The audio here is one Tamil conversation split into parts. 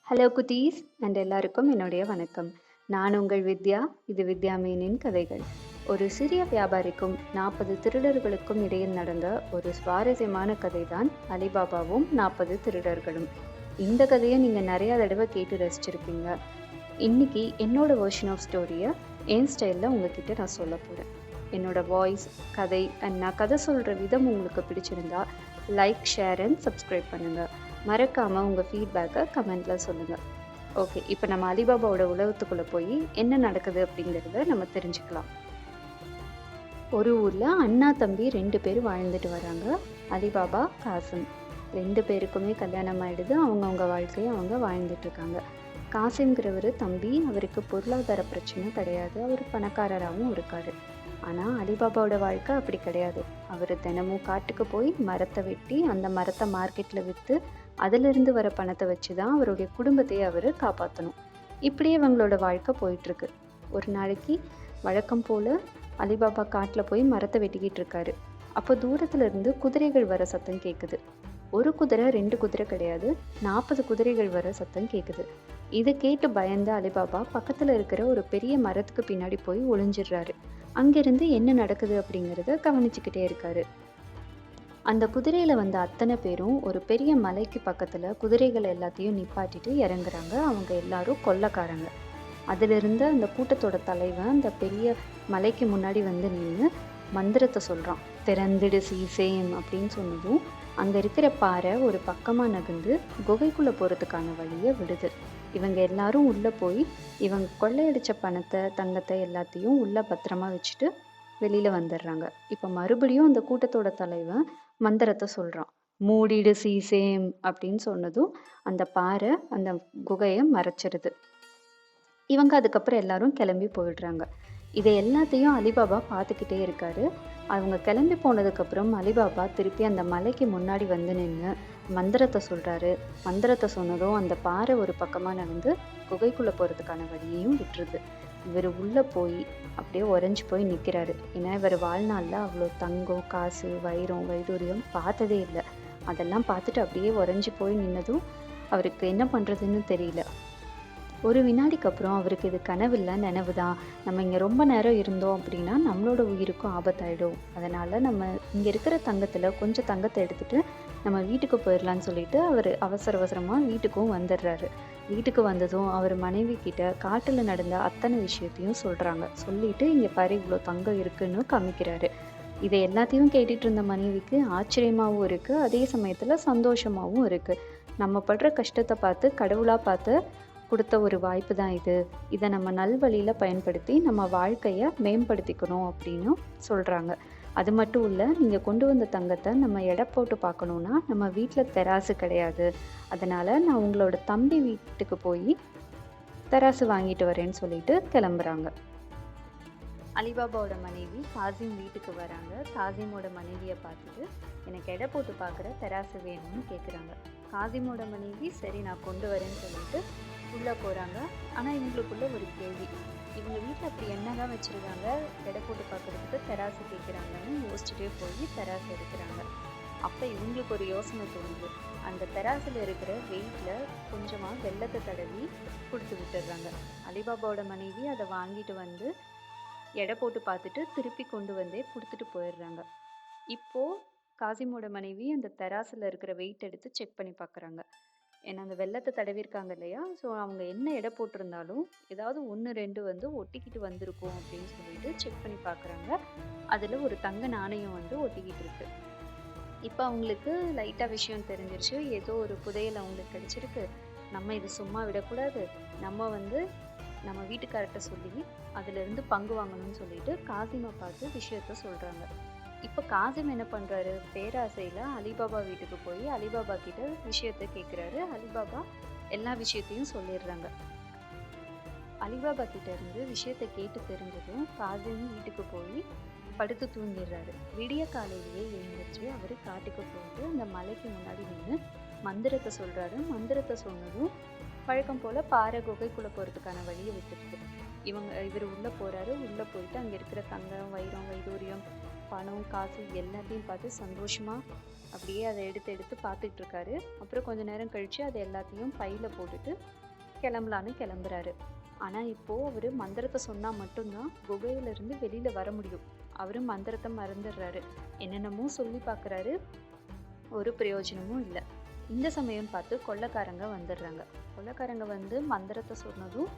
ஹலோ குட்டீஸ் அண்ட் எல்லாருக்கும் என்னுடைய வணக்கம். நான் உங்கள் வித்யா. இது வித்யா மீனின் கதைகள். ஒரு சிறிய வியாபாரிக்கும் 40 திருடர்களுக்கும் இடையில் நடந்த ஒரு சுவாரஸ்யமான கதை தான் அலிபாபாவும் 40 திருடர்களும். இந்த கதையை நீங்கள் நிறையா தடவை கேட்டு ரசிச்சிருப்பீங்க. இன்னைக்கு என்னோட வெர்ஷன் ஆஃப் ஸ்டோரியை என் ஸ்டைலில் உங்ககிட்ட நான் சொல்ல போகிறேன். என்னோட வாய்ஸ், கதை அண்ட் நான் கதை சொல்கிற விதம் உங்களுக்கு பிடிச்சிருந்தா லைக், ஷேர் அண்ட் சப்ஸ்கிரைப் பண்ணுங்கள். மறக்காமல் உங்கள் ஃபீட்பேக்கை கமெண்ட்டில் சொல்லுங்கள். ஓகே, இப்போ நம்ம அலிபாபாவோட உலகத்துக்குள்ளே போய் என்ன நடக்குது அப்படிங்கிறத நம்ம தெரிஞ்சுக்கலாம். ஒரு ஊரில் அண்ணா தம்பி 2 பேர் வாழ்ந்துட்டு வராங்க. அலிபாபா, காசிம். 2 பேருக்குமே கல்யாணம் ஆகிடுது. அவங்கவுங்க வாழ்க்கையை அவங்க வாழ்ந்துட்டுருக்காங்க. காசிம்ங்கிறவர் தம்பி. அவருக்கு பொருளாதார பிரச்சனை கிடையாது. அவர் பணக்காரராகவும் இருக்கார். ஆனால் அலிபாபாவோட வாழ்க்கை அப்படி கிடையாது. அவர் தினமும் காட்டுக்கு போய் மரத்தை வெட்டி அந்த மரத்தை மார்க்கெட்டில் விற்று அதிலிருந்து வர பணத்தை வச்சு தான் அவருடைய குடும்பத்தையே அவர் காப்பாற்றணும். இப்படியே அவங்களோட வாழ்க்கை போயிட்டுருக்கு. ஒரு நாளைக்கு வழக்கம் போல் அலிபாபா காட்டில் போய் மரத்தை வெட்டிக்கிட்டு இருக்காரு. அப்போ தூரத்துல இருந்து குதிரைகள் வர சத்தம் கேட்குது. ஒரு குதிரை 2 குதிரை கிடையாது, 40 குதிரைகள் வர சத்தம் கேட்குது. இதை கேட்டு பயந்த அலிபாபா பக்கத்தில் இருக்கிற ஒரு பெரிய மரத்துக்கு பின்னாடி போய் ஒளிஞ்சிடுறாரு. அங்கிருந்து என்ன நடக்குது அப்படிங்கிறத கவனிச்சுக்கிட்டே இருக்காரு. அந்த குதிரையில் வந்த அத்தனை பேரும் ஒரு பெரிய மலைக்கு பக்கத்தில் குதிரைகள் எல்லாத்தையும் நிப்பாட்டிட்டு இறங்குறாங்க. அவங்க எல்லாரும் கொள்ளைக்காரங்க. அதிலிருந்து அந்த கூட்டத்தோட தலைவன் அந்த பெரிய மலைக்கு முன்னாடி வந்து நின்று மந்திரத்தை சொல்கிறான். திறந்துடு சீசேம் அப்படின்னு சொன்னதும் அங்கே இருக்கிற பாறை ஒரு பக்கமாக நகர்ந்து குகைக்குள்ளே போகிறதுக்கான வழியை விடுது. இவங்க எல்லாரும் உள்ளே போய் இவங்க கொள்ளையடிச்ச பணத்தை, தங்கத்தை எல்லாத்தையும் உள்ளே பத்திரமா வச்சுட்டு வெளியில் வந்துடுறாங்க. இப்போ மறுபடியும் அந்த கூட்டத்தோட தலைவன் மந்திரத்தை சொல்கிறான். மூடிடு சீசேம் அப்படின்னு சொன்னதும் அந்த பாறை அந்த குகையை மறைச்சிருது. இவங்க அதுக்கப்புறம் எல்லாரும் கிளம்பி போயிடுறாங்க. இதை எல்லாத்தையும் அலிபாபா பார்த்துக்கிட்டே இருக்காரு. அவங்க கிளம்பி போனதுக்கப்புறம் அலிபாபா திருப்பி அந்த மலைக்கு முன்னாடி வந்து நின்று மந்திரத்தை சொல்கிறாரு. மந்திரத்தை சொன்னதும் அந்த பாறை ஒரு பக்கமாக நடந்து குகைக்குள்ளே போகிறதுக்கான வழியையும் விட்டுருது. இவர் உள்ளே போய் அப்படியே உறைஞ்சி போய் நிற்கிறாரு. ஏன்னா இவர் வாழ்நாளில் அவ்வளோ தங்கம், காசு, வைரம், வைடூரியம் பார்த்ததே இல்லை. அதெல்லாம் பார்த்துட்டு அப்படியே உறைஞ்சி போய் நின்னதும் அவருக்கு என்ன பண்ணுறதுன்னு தெரியல. ஒரு வினாடிக்கு அப்புறம் அவருக்கு இது கனவில்லை, நினைவு தான். நம்ம இங்கே ரொம்ப நேரம் இருந்தோம் அப்படின்னா நம்மளோட உயிருக்கும் ஆபத்தாயிடும். அதனால் நம்ம இங்கே இருக்கிற தங்கத்தில் கொஞ்சம் தங்கத்தை எடுத்துகிட்டு நம்ம வீட்டுக்கு போயிடலான்னு சொல்லிட்டு அவர் அவசரமாக வீட்டுக்கும் வந்துடுறாரு. வீட்டுக்கு வந்ததும் அவர் மனைவி கிட்ட காட்டில் நடந்த அத்தனை விஷயத்தையும் சொல்கிறாங்க. சொல்லிட்டு இங்கே பாரு இவ்வளோ தங்கம் இருக்குன்னு காமிக்கிறாரு. இதை எல்லாத்தையும் கேட்டுட்டு இருந்த மனைவிக்கு ஆச்சரியமாகவும் இருக்குது, அதே சமயத்தில் சந்தோஷமாகவும் இருக்குது. நம்ம படுற கஷ்டத்தை பார்த்து கடவுளாக பார்த்து கொடுத்த ஒரு வாய்ப்பு தான் இது. இதை நம்ம நல்வழியில் பயன்படுத்தி நம்ம வாழ்க்கையை மேம்படுத்திக்கணும் அப்படின்னு சொல்கிறாங்க. அது மட்டும் இல்லை, நீங்கள் கொண்டு வந்த தங்கத்தை நம்ம எடை போட்டு பார்க்கணுன்னா நம்ம வீட்டில் தெராசு கிடையாது. அதனால் நான் உங்களோட தம்பி வீட்டுக்கு போய் தெராசு வாங்கிட்டு வரேன்னு சொல்லிட்டு கிளம்புறாங்க. அலிபாபாவோட மனைவி காசிம் வீட்டுக்கு வராங்க. காசிமோட மனைவியை பார்த்துட்டு எனக்கு எடை போட்டு பார்க்குற தெராசு வேணும்னு கேட்குறாங்க. காசிமோட மனைவி சரி நான் கொண்டு வரேன்னு சொல்லிட்டு உள்ளே போகிறாங்க. ஆனால் இவங்களுக்குள்ள ஒரு கேள்வி, இவங்க வீட்டில் அப்படி என்ன தான் வச்சுருக்காங்க எடை போட்டு பார்க்குறதுக்கு தெராசு கேட்குறாங்கன்னு யோசிச்சுட்டே போய் தெராசு எடுக்கிறாங்க. அப்போ இவங்களுக்கு ஒரு யோசனை தோணுது. அந்த தெராசில் இருக்கிற வெயிட்டில் கொஞ்சமாக வெள்ளத்தை தடவி கொடுத்து விட்டுடுறாங்க. அலிபாபாவோட மனைவி அதை வாங்கிட்டு வந்து எடை போட்டு பார்த்துட்டு திருப்பி கொண்டு வந்தே கொடுத்துட்டு போயிடுறாங்க. இப்போது காசிமோட மனைவி அந்த தெராசில் இருக்கிற வெயிட் எடுத்து செக் பண்ணி பார்க்குறாங்க. ஏன்னா அந்த வெள்ளத்தை தடவிருக்காங்க இல்லையா, ஸோ அவங்க என்ன எடை போட்டிருந்தாலும் ஏதாவது 1, 2 வந்து ஒட்டிக்கிட்டு வந்திருக்கும் அப்படின்னு சொல்லிட்டு செக் பண்ணி பார்க்குறாங்க. அதில் ஒரு தங்க நாணயம் வந்து ஒட்டிக்கிட்டு இருக்கு. இப்போ அவங்களுக்கு லைட்டாக விஷயம் தெரிஞ்சிருச்சு. ஏதோ ஒரு புதையல் அவங்களுக்கு கிடைச்சிருக்கு. நம்ம இது சும்மா விடக்கூடாது. நம்ம வந்து நம்ம வீட்டுக்கார்ட்ட சொல்லி அதிலிருந்து பங்கு வாங்கணும்னு சொல்லிட்டு காசிமை பார்த்து விஷயத்த சொல்கிறாங்க. இப்போ காசிம் என்ன பண்ணுறாரு, பேராசையில் அலிபாபா வீட்டுக்கு போய் அலிபாபா கிட்ட விஷயத்த கேட்குறாரு. அலிபாபா எல்லா விஷயத்தையும் சொல்லிடுறாங்க. அலிபாபா கிட்ட இருந்து விஷயத்தை கேட்டு தெரிஞ்சதும் காசிம் வீட்டுக்கு போய் படுத்து தூங்கிடுறாரு. விடிய காலையிலேயே எழுந்திரிச்சு அவர் காட்டுக்கு போயிட்டு அந்த மலைக்கு முன்னாடி நின்று மந்திரத்தை சொல்கிறாரு. மந்திரத்தை சொன்னதும் வழக்கம் போல் பாறை குகைக்குள்ளே போகிறதுக்கான வழியை விட்டுருக்கு. இவர் உள்ளே போகிறாரு. உள்ளே போயிட்டு அங்கே இருக்கிற தங்கம், வைரம், வைடூரியம், பணம், காசு எல்லாத்தையும் பார்த்து சந்தோஷமாக அப்படியே அதை எடுத்து எடுத்து பார்த்துட்டு இருக்காரு. அப்புறம் கொஞ்ச நேரம் கழிச்சு அதை எல்லாத்தையும் பையில போட்டுட்டு கிளம்பலான்னு கிளம்புறாரு. ஆனா இப்போ அவரு மந்திரத்தை சொன்னா மட்டும்தான் குகையில இருந்து வெளியில வர முடியும். அவரு மந்திரத்தை மறந்துடுறாரு. என்னென்னமோ சொல்லி பார்க்கறாரு. ஒரு பிரயோஜனமும் இல்ல. இந்த சமயம் பார்த்து கொள்ளைக்காரங்க வந்துடுறாங்க. கொள்ளைக்காரங்க வந்து மந்திரத்தை சொன்னதும்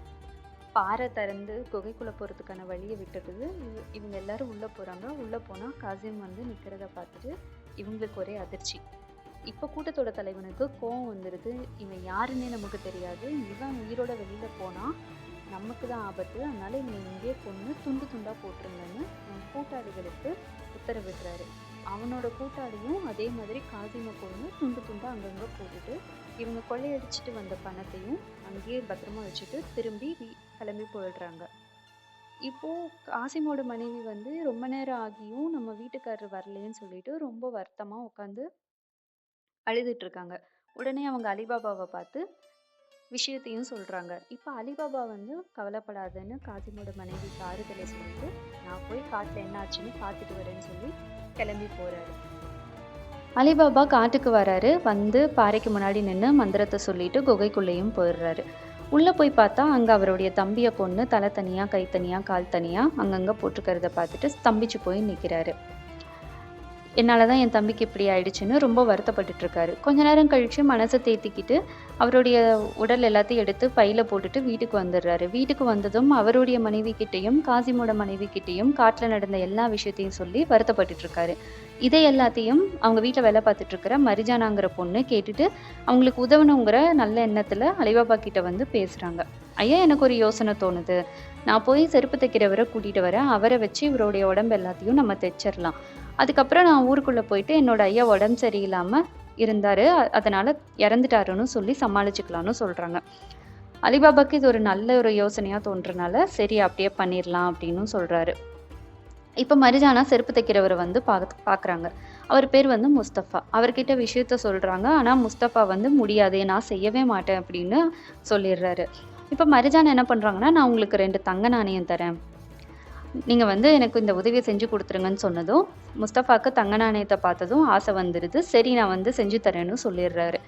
பாறை திறந்து குகைக்குள்ள போறதுக்கான வழியை விட்டுடுது. இவங்க எல்லாரும் உள்ள போறாங்க. உள்ள போனா காசிம் வந்து நிக்கிறத பார்த்துட்டு இவங்களுக்கு ஒரே அதிர்ச்சி. இப்ப கூட்டத்தோட தலைவனுக்கு கோவம் வந்துடுது. இவன் யாருன்னே நமக்கு தெரியாது. இவன் உயிரோட வெளியில போனா நமக்கு தான் ஆபத்து. அதனால இவனை இங்கேயே கொன்னு துண்டு துண்டா போட்டுருங்கன்னு அவன் கூட்டாளிகளுக்கு உத்தரவிடுறாரு. அவனோட கூட்டாளியும் அதே மாதிரி காசிமை கொண்டு துண்டு துண்டா அங்கங்க போட்டுட்டு இவங்க கொள்ளையடிச்சிட்டு வந்த பணத்தையும் அங்கேயே பத்திரமா வச்சுட்டு திரும்பி கிளம்பி போயிடுறாங்க. இப்போ காசிமோட மனைவி வந்து ரொம்ப நேரம் ஆகியும் நம்ம வீட்டுக்காரர் வரலைன்னு சொல்லிட்டு ரொம்ப வருத்தமா உட்காந்து அழுதுட்டு இருக்காங்க. உடனே அவங்க அலிபாபாவை பார்த்து விஷயத்தையும் சொல்றாங்க. இப்ப அலிபாபா வந்து கவலைப்படாதன்னு காசிமோட மனைவிக்கு ஆறுதலை சொல்லிட்டு நான் போய் காட்டுல என்ன ஆச்சுன்னு பார்த்துட்டு வரேன்னு சொல்லி கிளம்பி போறாரு. அலிபாபா காட்டுக்கு வராரு. வந்து பாறைக்கு முன்னாடி நின்று மந்திரத்தை சொல்லிட்டு குகைக்குள்ளேயும் போயிடுறாரு. உள்ள போய் பார்த்தா அங்க அவருடைய தம்பியை கொன்னு தலை தனியா கை தனியா கால் தனியா அங்கங்க போட்டுக்கிறத பார்த்துட்டு ஸ்தம்பிச்சு போய் நிக்கிறாரு. என்னாலதான் என் தம்பிக்கு இப்படி ஆயிடுச்சுன்னு ரொம்ப வருத்தப்பட்டுட்டு இருக்காரு. கொஞ்ச நேரம் கழிச்சு மனசை தேத்திக்கிட்டு அவருடைய உடல் எல்லாத்தையும் எடுத்து பையில போட்டுட்டு வீட்டுக்கு வந்துடுறாரு. வீட்டுக்கு வந்ததும் அவருடைய மனைவி கிட்டையும் காசிமோட மனைவி கிட்டையும் காட்டுல நடந்த எல்லா விஷயத்தையும் சொல்லி வருத்தப்பட்டுட்டு இருக்காரு. இதை எல்லாத்தையும் அவங்க வீட்டுல வேலை பார்த்துட்டு இருக்கிற மரிஜானாங்கிற பொண்ணு கேட்டுட்டு அவங்களுக்கு உதவணுங்கிற நல்ல எண்ணத்துல அலிபாபா கிட்ட வந்து பேசுறாங்க. ஐயா, எனக்கு ஒரு யோசனை தோணுது. நான் போய் செருப்பு தைக்கிறவரை கூட்டிட்டு வரேன். அவரை வச்சு இவருடைய உடம்பு எல்லாத்தையும் நம்ம தைச்சிடலாம். அதுக்கப்புறம் நான் ஊருக்குள்ள போயிட்டு என்னோட ஐயா உடம்பு சரியில்லாம இருந்தாரு, அதனால இறந்துட்டாருன்னு சொல்லி சமாளிச்சுக்கலாம்னு சொல்றாங்க. அலிபாபாக்கு இது ஒரு நல்ல ஒரு யோசனையா தோன்றனால சரி அப்படியே பண்ணிடலாம் அப்படின்னு சொல்றாரு. இப்ப மரிஜானா செருப்பு தைக்கிறவரை வந்து பாக்குறாங்க. அவர் பேர் வந்து முஸ்தபா. அவர்கிட்ட விஷயத்த சொல்றாங்க. ஆனா முஸ்தபா வந்து முடியாது, நான் செய்யவே மாட்டேன் அப்படின்னு சொல்லிடுறாரு. இப்ப மரிஜானா என்ன பண்றாங்கன்னா, நான் உங்களுக்கு 2 தங்க நாணயம் தரேன், நீங்க வந்து எனக்கு இந்த உதவியை செஞ்சு கொடுத்துருங்கன்னு சொன்னதும் முஸ்தபாக்கு தங்க நாணயத்தை பார்த்ததும் ஆசை வந்துடுது. சரி, நான் வந்து செஞ்சு தரேன்னு சொல்லிடுறாரு.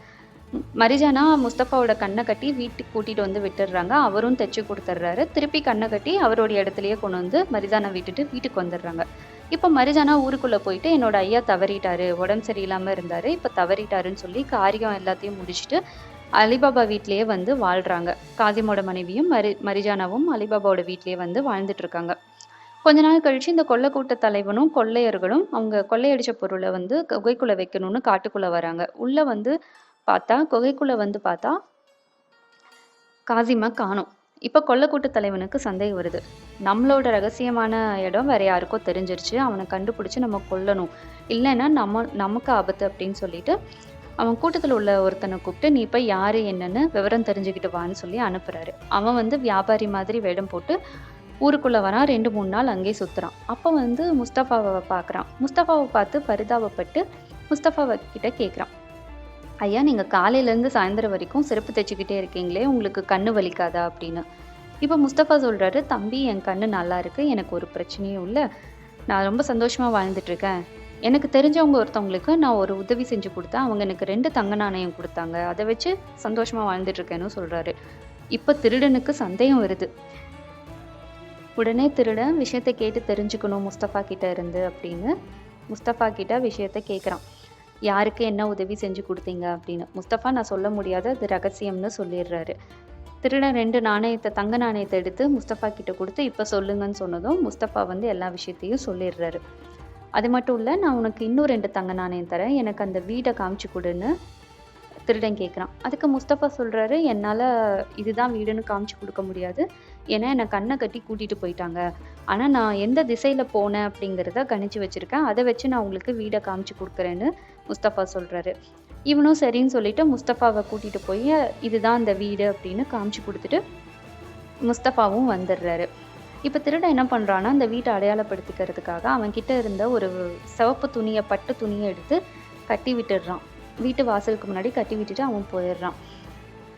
மரிஜானா முஸ்தபாவோட கண்ணை கட்டி வீட்டுக்கு கூட்டிட்டு வந்து விட்டுடுறாங்க. அவரும் தைச்சு கொடுத்துட்றாரு. திருப்பி கண்ணை கட்டி அவருடைய இடத்துலயே கொண்டு வந்து மரிஜானா விட்டுட்டு வீட்டுக்கு வந்துடுறாங்க. இப்போ மரிஜானா ஊருக்குள்ள போயிட்டு என்னோட ஐயா தவறிட்டாரு, உடம்பு சரியில்லாம இருந்தாரு, இப்போ தவறிட்டாருன்னு சொல்லி காரியம் எல்லாத்தையும் முடிச்சுட்டு அலிபாபா வீட்லயே வந்து வாழ்றாங்க. காசிமோட மனைவியும் மரிஜானாவும் அலிபாபாவோட வீட்லயே வந்து வாழ்ந்துட்டு இருக்காங்க. கொஞ்ச நாள் கழிச்சு இந்த கொள்ளை கூட்ட தலைவனும் கொள்ளையர்களும் அவங்க கொள்ளையடிச்ச பொருளை வந்து குகைக்குள்ள வைக்கணும்னு காட்டுக்குள்ள வராங்க. உள்ள வந்து குகைக்குள்ள வந்து பார்த்தா காசிமை காணோம். இப்ப கொள்ளை கூட்ட தலைவனுக்கு சந்தேகம் வருது. நம்மளோட ரகசியமான இடம் வேற யாருக்கோ தெரிஞ்சிருச்சு, அவனை கண்டுபிடிச்சு நம்ம கொல்லணும், இல்லைன்னா நமக்கு ஆபத்து அப்படின்னு சொல்லிட்டு அவன் கூட்டத்துல உள்ள ஒருத்தனை கூப்பிட்டு நீ போய் யாரு என்னன்னு விவரம் தெரிஞ்சுக்கிட்டு வான்னு சொல்லி அனுப்புறாரு. அவன் வந்து வியாபாரி மாதிரி வேடம் போட்டு ஊருக்குள்ள வரான். 2-3 நாள் அங்கேயே சுத்துறான். அப்ப வந்து முஸ்தபாவை பார்க்கறான். முஸ்தபாவை பார்த்து பரிதாபப்பட்டு முஸ்தபாவை கிட்ட கேட்குறான், ஐயா, நீங்க காலையில இருந்து சாயந்தரம் வரைக்கும் செருப்பு தைச்சுக்கிட்டே இருக்கீங்களே, உங்களுக்கு கண்ணு வலிக்காதா அப்படின்னு. இப்ப முஸ்தபா சொல்றாரு, தம்பி, என் கண்ணு நல்லா இருக்கு, எனக்கு ஒரு பிரச்சனையும் இல்லை, நான் ரொம்ப சந்தோஷமா வாழ்ந்துட்டு இருக்கேன். எனக்கு தெரிஞ்சவங்க ஒருத்தவங்களுக்கு நான் ஒரு உதவி செஞ்சு கொடுத்தேன், அவங்க எனக்கு 2 தங்க நாணயம் கொடுத்தாங்க, அதை வச்சு சந்தோஷமா வாழ்ந்துட்டு இருக்கேன்னு சொல்றாரு. இப்ப திருடனுக்கு சந்தேகம் வருது. உடனே திருடன் விஷயத்தை கேட்டு தெரிஞ்சுக்கணும் முஸ்தபா கிட்ட இருந்து அப்படின்னு முஸ்தபா கிட்ட விஷயத்த கேட்குறான். யாருக்கு என்ன உதவி செஞ்சு கொடுத்தீங்க அப்படின்னு. முஸ்தபா, நான் சொல்ல முடியாத, அது ரகசியம்னு சொல்லிடுறாரு. திருடன் 2 தங்க நாணயத்தை எடுத்து முஸ்தபா கிட்ட கொடுத்து இப்ப சொல்லுங்கன்னு சொன்னதும் முஸ்தபா வந்து எல்லா விஷயத்தையும் சொல்லிடுறாரு. அது மட்டும் இல்ல, நான் உனக்கு இன்னும் 2 தங்க நாணயம் தரேன், எனக்கு அந்த வீடை காமிச்சு கொடுன்னு திருடன் கேட்குறான். அதுக்கு முஸ்தபா சொல்றாரு, என்னால இதுதான் வீடுன்னு காமிச்சு கொடுக்க முடியாது, ஏன்னா என்னை கண்ணை கட்டி கூட்டிட்டு போயிட்டாங்க, ஆனா நான் எந்த திசையில போனேன் அப்படிங்கிறத கணிச்சு வச்சிருக்கேன், அதை வச்சு நான் உங்களுக்கு வீடை காமிச்சு கொடுக்குறேன்னு முஸ்தபா சொல்றாரு. இவனும் சரின்னு சொல்லிட்டு முஸ்தபாவை கூட்டிட்டு போய் இதுதான் அந்த வீடு அப்படின்னு காமிச்சு கொடுத்துட்டு முஸ்தபாவும் வந்துடுறாரு. இப்ப திருடன் என்ன பண்றான்னா, அந்த வீட்டை அடையாளப்படுத்திக்கிறதுக்காக அவன் கிட்ட இருந்த ஒரு சிவப்பு துணியை, பட்டு துணியை எடுத்து கட்டி விட்டுடுறான். வீட்டு வாசலுக்கு முன்னாடி கட்டி விட்டுட்டு அவன் போயிடுறான்.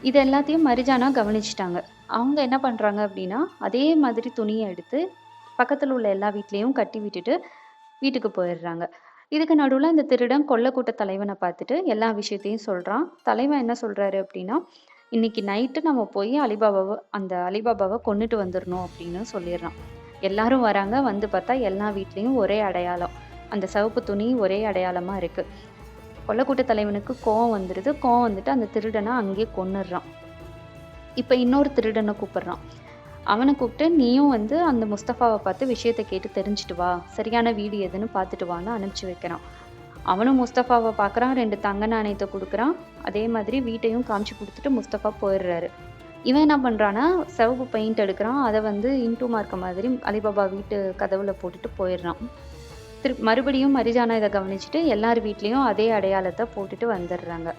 இது எல்லாத்தையும் மரிஜானா கவனிச்சுட்டாங்க. அவங்க என்ன பண்றாங்க அப்படின்னா, அதே மாதிரி துணியை எடுத்து பக்கத்துல உள்ள எல்லா வீட்லயும் கட்டி விட்டுட்டு வீட்டுக்கு போயிடுறாங்க. இதுக்கு நடுவுல அந்த திருடன் கொள்ளக்கூட்ட தலைவன பார்த்துட்டு எல்லா விஷயத்தையும் சொல்றான். தலைவன் என்ன சொல்றாரு அப்படின்னா, "இன்னைக்கு நைட்டு நம்ம போய் அலிபாபாவ கொன்னுட்டு வந்துரணும்" அப்படின்னு சொல்லிர்றான். எல்லாரும் வராங்க. வந்து பார்த்தா எல்லா வீட்லயும் ஒரே அடையாளம். அந்த சிவப்பு துணி ஒரே அடையாளமா இருக்கு. கொள்ளக்கூட்ட தலைவனுக்கு கோவம் வந்துருது. கோவம் வந்துட்டு அந்த திருடன அங்கேயே கொன்னுடுறான். இப்ப இன்னொரு திருடன கூப்பிடுறான். அவன கூப்பிட்டு, "நீயும் வந்து அந்த முஸ்தஃபாவ பார்த்து விஷயத்த கேட்டு தெரிஞ்சுட்டு வா. சரியான வீடு எதுன்னு பார்த்துட்டு வான்னு" அனுப்பிச்சு வைக்கிறான். அவனும் முஸ்தஃபாவ பார்க்குறான். 2 தங்க நாணயத்த குடுக்குறான். அதே மாதிரி வீட்டையும் காமிச்சு குடுத்துட்டு முஸ்தஃபா போயிடுறாரு. இவன் என்ன பண்றான்னா, சிவப்பு பெயிண்ட் எடுக்குறான். அத வந்து இன்டூ மார்க் மாதிரி அலிபாபா வீட்டு கதவுல போட்டுட்டு போயிடுறான். மறுபடியும் மரிஜானா இத கவனிச்சுட்டு எல்லார் வீட்லயும் அதே அடையாளத்த போட்டுட்டு வந்துடுறாங்க.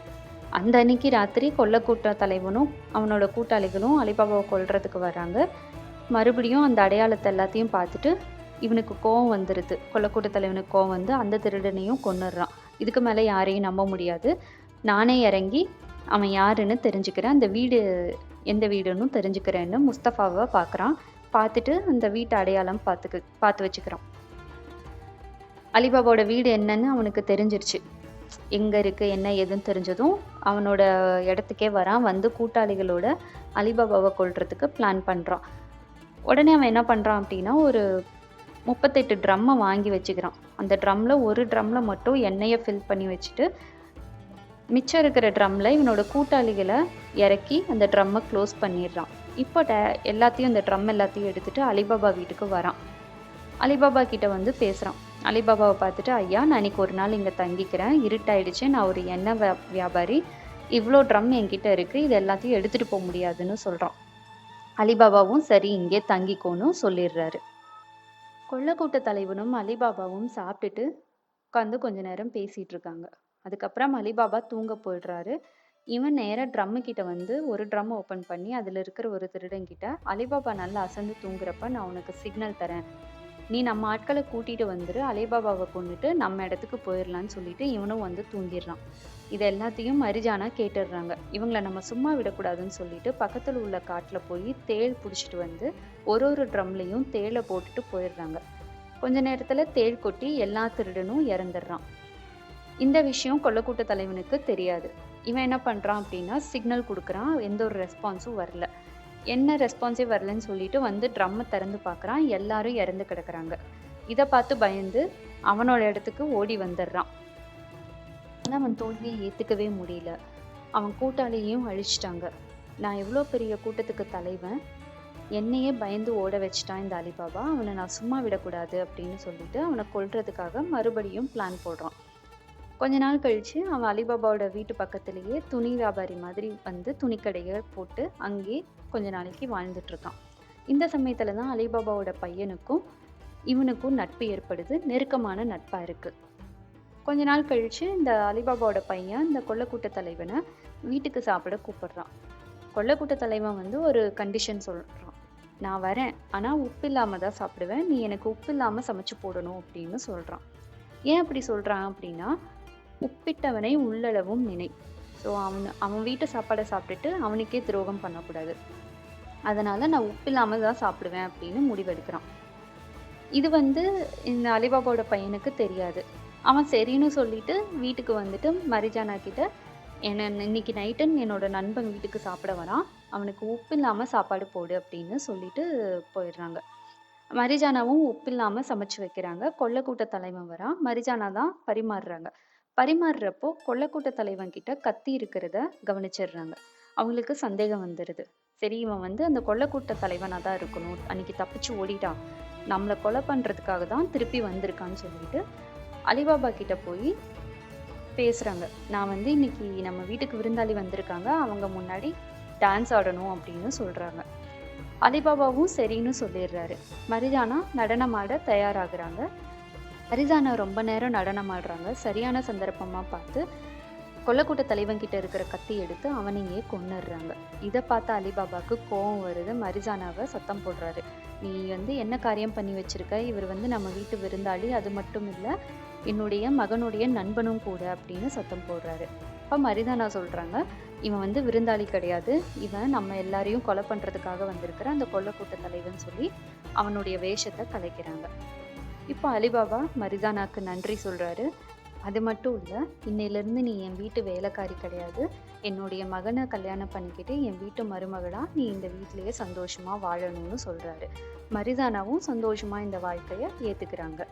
அந்த அன்னைக்கு ராத்திரி கொள்ளக்கூட்ட தலைவனும் அவனோட கூட்டாளிகளும் அலிபாபாவை கொல்றதுக்கு வர்றாங்க. மறுபடியும் அந்த அடையாளத்தை எல்லாத்தையும் பார்த்துட்டு இவனுக்கு கோவம் வந்துருது. கொள்ளக்கூட்ட தலைவனுக்கு கோவம் வந்து அந்த திருடனையும் கொன்னுடுறான். இதுக்கு மேலே யாரையும் நம்ப முடியாது. நானே இறங்கி அவன் யாருன்னு தெரிஞ்சுக்கிறேன். அந்த வீடு எந்த வீடுன்னு தெரிஞ்சுக்கிறேன்னு முஸ்தஃபாவை பார்க்குறான். பார்த்துட்டு அந்த வீட்டு அடையாளம் பார்த்து வச்சுக்கிறான். அலிபாபாவோட வீடு என்னன்னு அவனுக்கு தெரிஞ்சிருச்சு. எங்க இருக்கு என்ன ஏதுன்னு தெரிஞ்சதும் அவனோட இடத்துக்கே வரான். வந்து கூட்டாளிகளோட அலிபாபாவை கொல்றதுக்கு பிளான் பண்றான். உடனே அவன் என்ன பண்றான் அப்படின்னா, ஒரு 38 ட்ரம்மை வாங்கி வச்சுக்கிறான். அந்த ட்ரம்ல ஒரு ட்ரம்ல மட்டும் எண்ணெயை ஃபில் பண்ணி வச்சுட்டு மிச்சம் இருக்கிற ட்ரம்ல இவனோட கூட்டாளிகளை இறக்கி அந்த ட்ரம்மை க்ளோஸ் பண்ணிடுறான். இப்போ எல்லாத்தையும் இந்த ட்ரம் எல்லாத்தையும் எடுத்துட்டு அலிபாபா வீட்டுக்கு வரான். அலிபாபா கிட்ட வந்து பேசுறான். அலிபாபாவை பார்த்துட்டு, "ஐயா, நான் இன்னைக்கு ஒரு நாள் இங்கே தங்கிக்கிறேன். இருட்டாயிடுச்சு. நான் ஒரு எண்ணெய் வியாபாரி. இவ்வளோ ட்ரம் என்கிட்ட இருக்கு. இது எல்லாத்தையும் எடுத்துட்டு போக முடியாதுன்னு சொல்றான். அலிபாபாவும் சரி இங்கே தங்கிக்கோன்னு சொல்லிடுறாரு. கொள்ளக்கூட்ட தலைவனும் அலிபாபாவும் சாப்பிட்டுட்டு உட்காந்து கொஞ்ச நேரம் பேசிட்டு இருக்காங்க. அதுக்கப்புறம் அலிபாபா தூங்க போயிடுறாரு. இவன் நேரா ட்ரம்மு கிட்ட வந்து ஒரு ட்ரம் ஓப்பன் பண்ணி அதுல இருக்கிற ஒரு திருடன் கிட்ட, "அலிபாபா நல்லா அசந்து தூங்குறப்ப நான் உனக்கு சிக்னல் தரேன். நீ நம்ம ஆட்களை கூட்டிட்டு வந்துரு. அலிபாபாவை கொண்டுட்டு நம்ம இடத்துக்கு போயிடலான்னு" சொல்லிட்டு இவனும் வந்து தூங்கிடுறான். இது எல்லாத்தையும் மரிஜானா கேட்டுடுறாங்க. இவங்களை நம்ம சும்மா விடக்கூடாதுன்னு சொல்லிட்டு பக்கத்துல உள்ள காட்டுல போய் தேள் பிடிச்சிட்டு வந்து ஒரு ட்ரம்லையும் தேளை போட்டுட்டு போயிடுறாங்க. கொஞ்ச நேரத்துல தேள் கொட்டி எல்லா திருடனும் இறந்துடுறான். இந்த விஷயம் கொள்ளக்கூட்ட தலைவனுக்கு தெரியாது. இவன் என்ன பண்றான் அப்படின்னா, சிக்னல் கொடுக்குறான். எந்த ஒரு ரெஸ்பான்ஸும் வரல. என்ன ரெஸ்பான்ஸே வரலன்னு சொல்லிட்டு வந்து ட்ரம்மை திறந்து பார்க்குறான். எல்லாரும் இறந்து கிடக்குறாங்க. இதை பார்த்து பயந்து அவனோட இடத்துக்கு ஓடி வந்துடுறான். ஆனால் அவன் தோல்வியை ஏற்றுக்கவே முடியல. அவன் கூட்டாளியையும் அழிச்சிட்டாங்க. நான் எவ்வளோ பெரிய கூட்டத்துக்கு தலைவன், என்னையே பயந்து ஓட வச்சிட்டான் இந்த அலிபாபா. அவனை நான் சும்மா விடக்கூடாது அப்படின்னு சொல்லிட்டு அவனை கொல்றதுக்காக மறுபடியும் பிளான் போடுறான். கொஞ்ச நாள் கழிச்சு அவன் அலிபாபாவோட வீட்டு பக்கத்துலேயே துணி வியாபாரி மாதிரி வந்து துணிக்கடையை போட்டு அங்கேயே கொஞ்ச நாளைக்கு வாழ்ந்துட்டு இருக்கான். இந்த சமயத்துல தான் அலிபாபாவோட பையனுக்கும் இவனுக்கும் நட்பு ஏற்படுது. நெருக்கமான நட்பா இருக்கு. கொஞ்ச நாள் கழிச்சு இந்த அலிபாபாவோட பையன் இந்த கொள்ளக்கூட்ட தலைவனை வீட்டுக்கு சாப்பிட கூப்பிடுறான். கொள்ளக்கூட்ட தலைவன் வந்து ஒரு கண்டிஷன் சொல்றான். "நான் வரேன், ஆனா உப்பு இல்லாம தான் சாப்பிடுவேன். நீ எனக்கு உப்பு இல்லாம சமைச்சு போடணும்" அப்படின்னு சொல்றான். ஏன் அப்படி சொல்றான் அப்படின்னா, உப்பிட்டவனை உள்ளளவும் நினை. ஸோ அவன் வீட்டு சாப்பாடை சாப்பிட்டுட்டு அவனுக்கே துரோகம் பண்ணக்கூடாது. அதனால நான் உப்பில்லாமல் தான் சாப்பிடுவேன் அப்படின்னு முடிவெடுக்கிறான். இது வந்து இந்த அலிபாபாவோட பையனுக்கு தெரியாது. அவன் சரின்னு சொல்லிட்டு வீட்டுக்கு வந்துட்டு மரிஜானா கிட்ட, இன்னைக்கு நைட்டு என்னோட நண்பன் வீட்டுக்கு சாப்பிட வரான், அவனுக்கு உப்பு இல்லாமல் சாப்பாடு போடு அப்படின்னு சொல்லிட்டு போயிடுறாங்க. மரிஜானாவும் உப்பு இல்லாமல் சமைச்சு வைக்கிறாங்க. கொள்ளக்கூட்ட தலைவன் வரான். மரிஜானா தான் பரிமாறுறாங்க. பரிமாறுறப்போ கொள்ளக்கூட்ட தலைவன் கிட்ட கத்தி இருக்கிறத கவனிச்சிடுறாங்க. அவங்களுக்கு சந்தேகம் வந்துடுது. சரி, இவன் வந்து அந்த கொள்ளக்கூட்ட தலைவனாக தான் இருக்கணும், அன்னைக்கு தப்பிச்சு ஓடிட்டான், நம்மளை கொலை பண்றதுக்காக தான் திருப்பி வந்திருக்கான்னு சொல்லிட்டு அலிபாபா கிட்ட போய் பேசுறாங்க. "நான் வந்து இன்னைக்கு நம்ம வீட்டுக்கு விருந்தாளி வந்திருக்காங்க, அவங்க முன்னாடி டான்ஸ் ஆடணும்" அப்படின்னு சொல்றாங்க. அலிபாபாவும் சரின்னு சொல்லிடுறாரு. மரிஜானா நடனமாட தயாராகிறாங்க. மரிஜானா ரொம்ப நேரம் நடனம் ஆடுறாங்க. சரியான சந்தர்ப்பமா பார்த்து கொள்ளக்கூட்ட தலைவன் கிட்ட இருக்கிற கத்தி எடுத்து அவனையே கொன்னுடுறாங்க. இதை பார்த்த அலிபாபாவுக்கு கோவம் வருது. மரிஜானாவை சத்தம் போடுறாரு. "நீ வந்து என்ன காரியம் பண்ணி வச்சிருக்க? இவர் வந்து நம்ம வீட்டு விருந்தாளி, அது மட்டும் இல்லை என்னுடைய மகனுடைய நண்பனும் கூட" அப்படின்னு சத்தம் போடுறாரு. அப்போ மரிஜானா சொல்றாங்க, "இவன் வந்து விருந்தாளி கிடையாது, இவன் நம்ம எல்லாரையும் கொலை பண்றதுக்காக வந்திருக்கிற அந்த கொள்ளக்கூட்ட தலைவன்" சொல்லி அவனுடைய வேஷத்தை கலைக்கிறாங்க. இப்போ அலிபாபா மரிதானாக்கு நன்றி சொல்றாரு. அது மட்டும் இல்ல, இன்னையிலிருந்து நீ என் வீட்டு வேலைக்காரி கிடையாது. என்னுடைய மகன கல்யாணம் பண்ணிக்கிட்டு என் வீட்டு மருமகளா நீ இந்த வீட்டிலேயே சந்தோஷமா வாழணும்னு சொல்றாரு. மரிதானாவும் சந்தோஷமா இந்த வாழ்க்கைய ஏத்துக்கிறாங்க.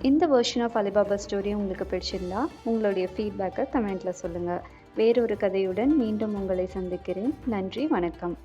இந்த வெர்ஷன் ஆஃப் அலிபாபா ஸ்டோரி உங்களுக்கு பிடிச்சிருந்தா உங்களுடைய ஃபீட்பேக்கை கமெண்ட்ல சொல்லுங்க. வேறொரு கதையுடன் மீண்டும் உங்களை சந்திக்கிறேன். நன்றி, வணக்கம்.